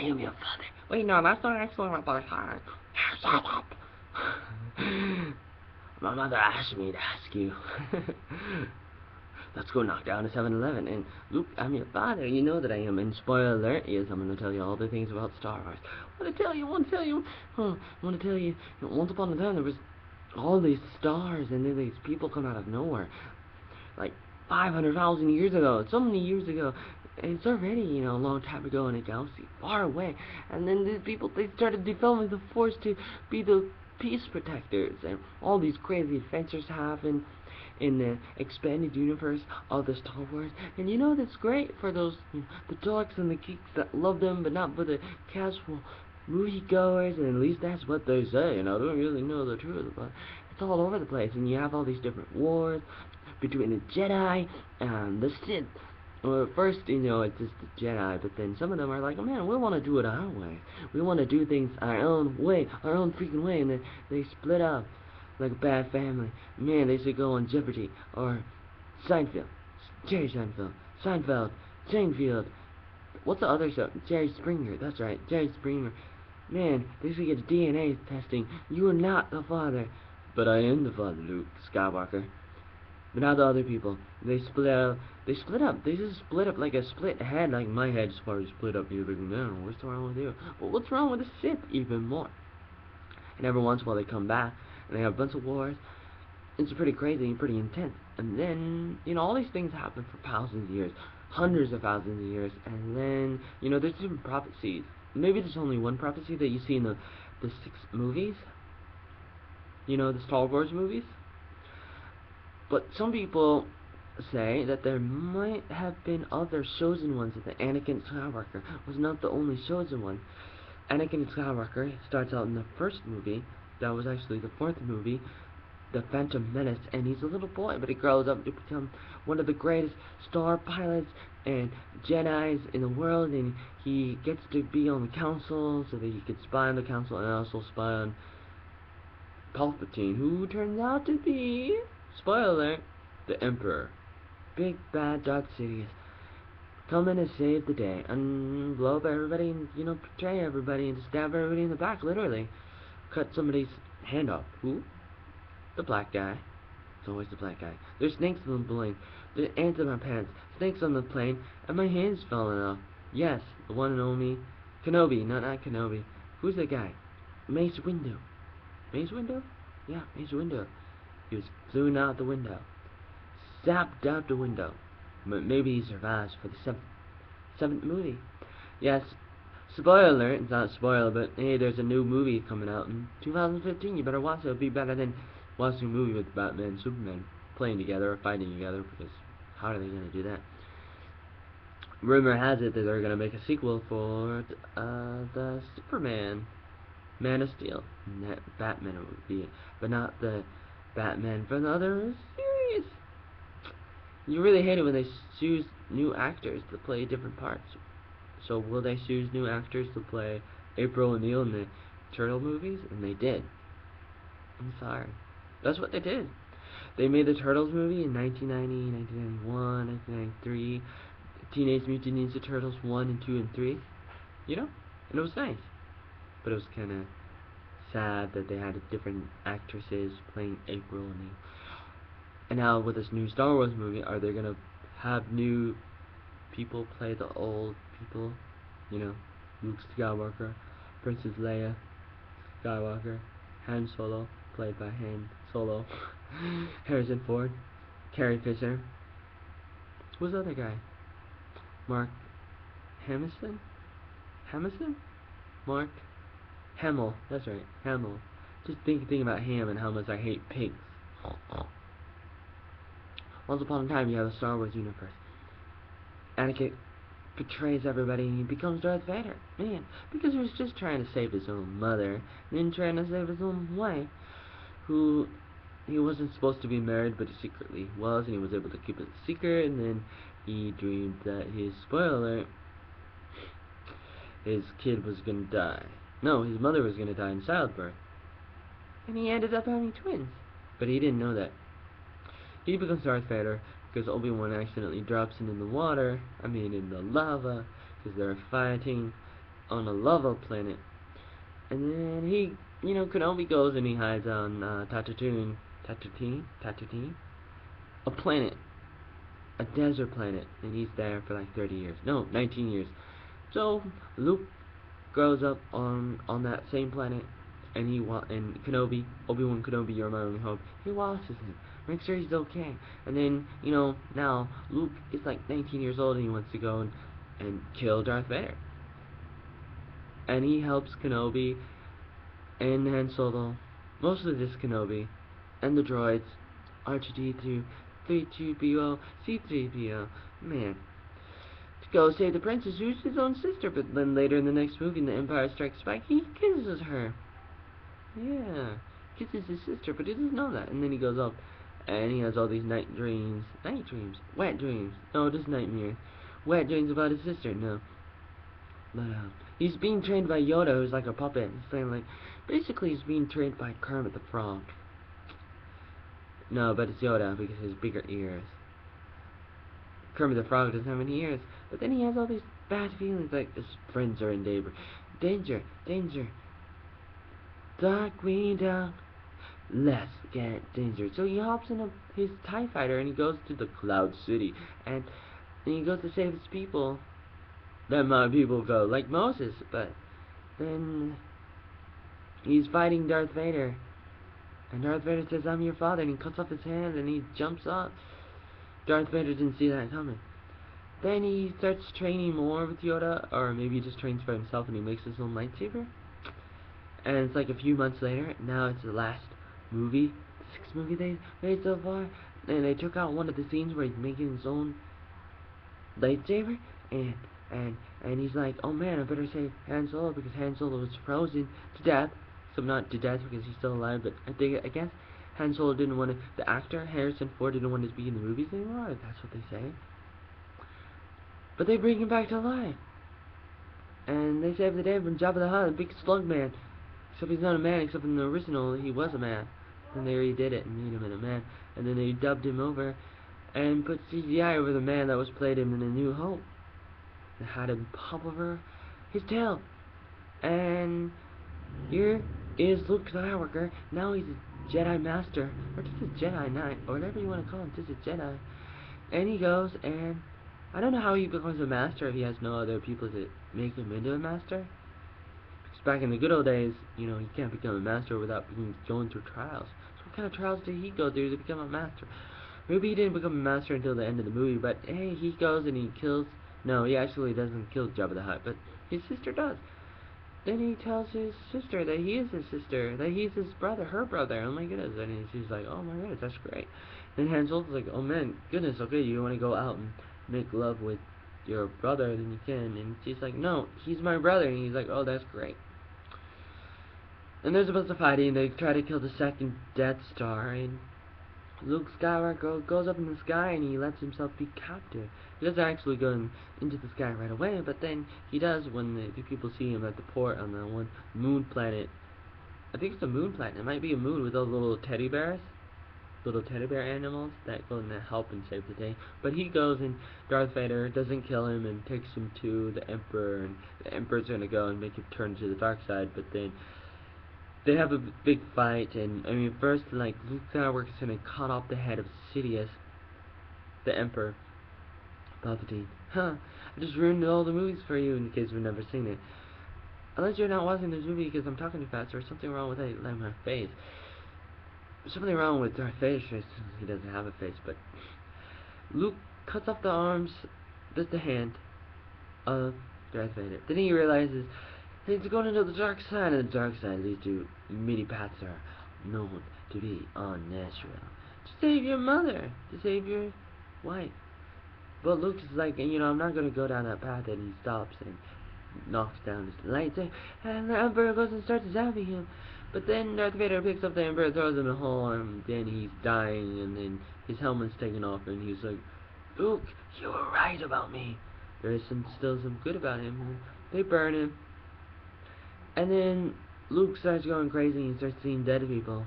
am your father. Wait, no, that's not actually my father's son. Shut up. My mother asked me to ask you. Let's go knock down a 7-Eleven. And Luke, I'm your father. You know that I am. And spoiler alert is I'm going to tell you all the things about Star Wars. I want to tell you. Once upon a time there was all these stars, and then these people come out of nowhere. Like 500,000 years ago. So many years ago. And it's already, a long time ago in a galaxy far away. And then these people, they started developing the Force to be the peace protectors. And all these crazy adventures happen in the expanded universe of the Star Wars. And that's great for those, the dorks and the geeks that love them, but not for the casual moviegoers. And at least that's what they say. I don't really know the truth, but it's all over the place. And you have all these different wars between the Jedi and the Sith. Well, at first, it's just the Jedi, but then some of them are like, oh man, we want to do it our way. We want to do things our own way, our own freaking way, and then they split up like a bad family. Man, they should go on Jeopardy, or Seinfeld, Jerry Seinfeld, Seinfeld. What's the other show? Jerry Springer, that's right, Jerry Springer. Man, they should get DNA testing. You are not the father. But I am the father, Luke Skywalker. But not the other people. They split up. They just split up like a split head, like my head just probably split up. You're like, man, what's wrong with you? But what's wrong with the Sith even more? And every once in a while they come back, and they have a bunch of wars. It's pretty crazy and pretty intense. And then, all these things happen for thousands of years, hundreds of thousands of years. And then, there's different prophecies. Maybe there's only one prophecy that you see in the 6 movies. The Star Wars movies. But some people say that there might have been other chosen ones, that Anakin Skywalker was not the only chosen one. Anakin Skywalker starts out in the first movie, that was actually the 4th movie, The Phantom Menace, and he's a little boy, but he grows up to become one of the greatest star pilots and Jedis in the world, and he gets to be on the council so that he could spy on the council and also spy on Palpatine, who turns out to be, spoiler alert, the Emperor. Big bad Darth Sidious. Come in and save the day, and blow up everybody, and, betray everybody, and stab everybody in the back, literally. Cut somebody's hand off. Who? The black guy. It's always the black guy. There's snakes on the plane. There's ants in my pants. Snakes on the plane, and my hand's falling off. Yes, the one and only Kenobi, not Kenobi. Who's that guy? Mace Windu. Mace Windu? Yeah, Mace Windu. He was flew out the window. Zapped out the window. But maybe he survives for the 7th movie. Yes, spoiler alert, it's not a spoiler, but hey, there's a new movie coming out in 2015. You better watch it. It'll be better than watching a movie with Batman and Superman playing together or fighting together, because how are they going to do that? Rumor has it that they're going to make a sequel for the Superman Man of Steel. And that Batman would be, but not the Batman from the other series. You really hate it when they choose new actors to play different parts. So will they choose new actors to play April O'Neil in the Turtle movies? And they did. I'm sorry. That's what they did. They made the Turtles movie in 1990, 1991, 1993. Teenage Mutant Ninja Turtles 1 and 2 and 3. And it was nice. But it was kind of sad that they had different actresses playing April O'Neil. And now with this new Star Wars movie, are they going to have new people play the old people? Luke Skywalker, Princess Leia Skywalker, Han Solo, played by Han Solo, Harrison Ford, Carrie Fisher. Who's the other guy? Mark Hamilton? Mark Hamill. That's right, Hamill. Just think about Ham and how much I hate pigs. Once upon a time, you have a Star Wars universe. Anakin betrays everybody and he becomes Darth Vader. Man, because he was just trying to save his own mother, and then trying to save his own wife, who he wasn't supposed to be married, but he secretly was, and he was able to keep it a secret, and then he dreamed that his, spoiler alert, his kid was gonna die. No, his mother was gonna die in childbirth. And he ended up having twins. But he didn't know that. He becomes Darth Vader because Obi-Wan accidentally drops him in the water, in the lava, because they're fighting, on a lava planet. And then he, Kenobi goes and he hides on Tatooine, a planet, a desert planet, and he's there for like 30 years. No, 19 years. So Luke grows up on that same planet, and and Obi-Wan Kenobi, you're my only hope. He watches him, makes sure he's okay, and then now Luke is like 19 years old and he wants to go and kill Darth Vader, and he helps Kenobi and Han Solo, mostly just Kenobi, and the droids, R2D2, 3PO, C3PO, man, to go save the princess who's his own sister. But then later in the next movie, in The Empire Strikes Back, he kisses her. Yeah, kisses his sister, but he doesn't know that. And then he goes up, and he has all these wet dreams. No, just nightmares. Wet dreams about his sister. No, but he's being trained by Yoda, who's like a puppet. He's saying like, basically, he's being trained by Kermit the Frog. No, but it's Yoda because he has bigger ears. Kermit the Frog doesn't have any ears, but then he has all these bad feelings, like his friends are in danger, Darkwing Duck, let's get danger. So he hops in his TIE fighter and he goes to the Cloud City, and he goes to save his people. Then my people go, like Moses, but then he's fighting Darth Vader, and Darth Vader says, "I'm your father," and he cuts off his hand and he jumps up. Darth Vader didn't see that coming. Then he starts training more with Yoda, or maybe he just trains for himself and he makes his own lightsaber. And it's like a few months later, now it's the last movie, the 6th movie they made so far, and they took out one of the scenes where he's making his own lightsaber, and he's like, oh man, I better save Han Solo, because Han Solo was frozen to death. So not to death because he's still alive, but I guess Han Solo didn't want to, the actor, Harrison Ford, didn't want to be in the movies anymore, that's what they say. But they bring him back to life. And they save the day from Jabba the Hutt, a big slug man. Except he's not a man, except in the original, he was a man. Then they redid it and made him into a man. And then they dubbed him over and put CGI over the man that was played him in A New Hope. They had him pop over his tail. And here is Luke Skywalker. Now he's a Jedi Master, or just a Jedi Knight, or whatever you want to call him, just a Jedi. And he goes, and I don't know how he becomes a Master if he has no other people to make him into a Master. Because back in the good old days, you can't become a Master without going through trials. So what kind of trials did he go through to become a Master? Maybe he didn't become a Master until the end of the movie, but hey, he goes and he kills... No, he actually doesn't kill Jabba the Hutt, but his sister does. Then he tells his sister that he is his sister, that he's his brother, her brother. Oh my goodness. And she's like, oh my goodness, that's great. Then Han Solo's like, oh man, goodness, okay, you want to go out and make love with your brother, then you can. And she's like, no, he's my brother. And he's like, oh, that's great. And there's a bunch of fighting. They try to kill the second Death Star, and Luke Skywalker goes up in the sky and he lets himself be captive. He doesn't actually go into the sky right away, but then he does when the people see him at the port on the one moon planet. I think it's a moon planet. It might be a moon with those little teddy bears. Little teddy bear animals that go and help and save the day. But he goes and Darth Vader doesn't kill him and takes him to the Emperor, and the Emperor's gonna go and make him turn to the dark side, but then they have a big fight, and I mean, first, like, Luke Skywalker's gonna cut off the head of Sidious, the Emperor, Palpatine. Huh, I just ruined all the movies for you in case you've never seen it. Unless you're not watching this movie because I'm talking too fast, or something wrong with my face. Something wrong with Darth Vader's face. He doesn't have a face, but Luke cuts off the arms, just the hand, of Darth Vader. Then he realizes he's going into the dark side, and the dark side leads to many paths that are known to be unnatural. To save your mother, to save your wife. But Luke is like, I'm not going to go down that path, and he stops and knocks down his lightsaber, and the Emperor goes and starts zapping him. But then Darth Vader picks up the Emperor, throws him in a hole, and then he's dying, and then his helmet's taken off, and he's like, Luke, you were right about me. There is still some good about him. They burn him. And then Luke starts going crazy and starts seeing dead people.